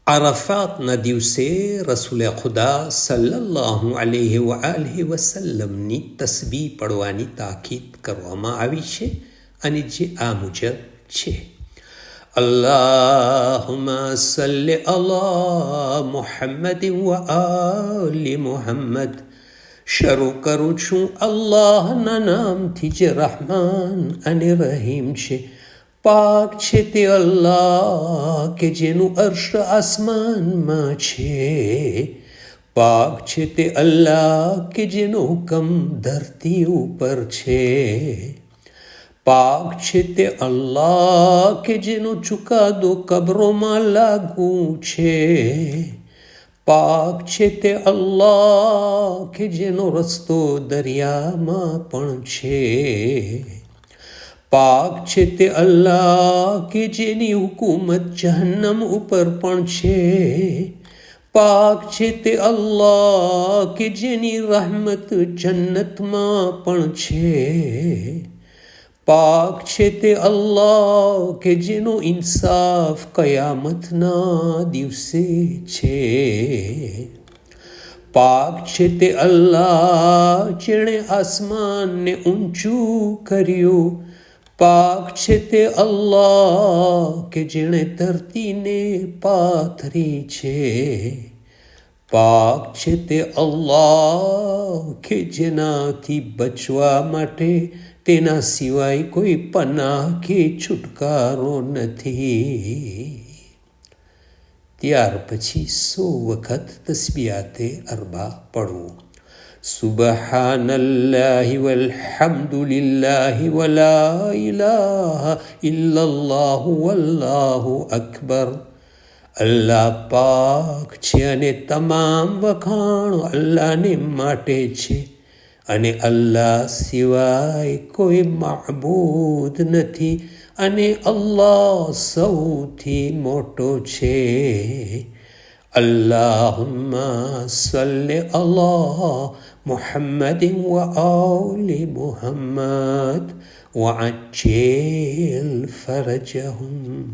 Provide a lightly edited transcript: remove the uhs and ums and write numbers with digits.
આરાફાતના દિવસે રસૂલે ખુદા સલ્લલ્લાહુ અલૈહિ વઆલિહિ વસલ્લમની તસ્બીહ પડવાની તાકીદ કરવામાં આવી છે અને જે આ મુજબ છે: અલ્લાહુમ્મા સલ્લિ અલા મુહમ્મદ વ આલિ મુહમ્મદ. શરૂ કરું છું અલ્લાહના નામથી જે રહમાન અને રહીમ છે. પાક છે તે અલ્લાહ કે જેનું અર્શ આસમાનમાં છે. પાક છે તે અલ્લાહ કે જેનો હુકમ ધરતી ઉપર છે. પાક છે તે અલ્લાહ કે જેનો ચુકાદો કબરોમાં લાગુ છે. પાક છે તે અલ્લાહ કે જેનો રસ્તો દરિયામાં પણ છે. પાક છે તે અલ્લાહ કે જેની હુકુમત જહન્નમ ઉપર પણ છે. પાક છે તે અલ્લાહ કે જેની રહમત જન્નતમાં પણ છે. પાક છે તે અલ્લાહ કે જેનો ઇન્સાફ કયામતના દિવસે છે. પાક છે તે અલ્લાહ જેણે આસમાનને ઊંચું કર્યું. પાક છે તે અલ્લાહ કે જેણે ધરતીને પાથરી છે. પાક છે તે અલ્લાહ કે જેનાથી બચવા માટે તેના સિવાય કોઈ પનાહ કે છુટકારો નથી. ત્યાર પછી 100 વખત તસ્બિહાતે અરબા પઢવું: સુબહાનલ્લાહિ વલ્હમ્દુલિલ્લાહિ વલા ઇલાહા ઇલ્લલ્લાહુ વલ્લાહુ અકબર. અલ્લાહ પાક છે અને તમામ વખાણ અલ્લાહને માટે છે અને અલ્લાહ સિવાય કોઈ માબૂદ નથી અને અલ્લાહ સૌથી મોટો છે. અલ્લાહુમ્મા સલ્લિ અલા મુહમ્મદ વ આલિ મુહમ્મદ વઅજ્જિલ ફરજહુમ.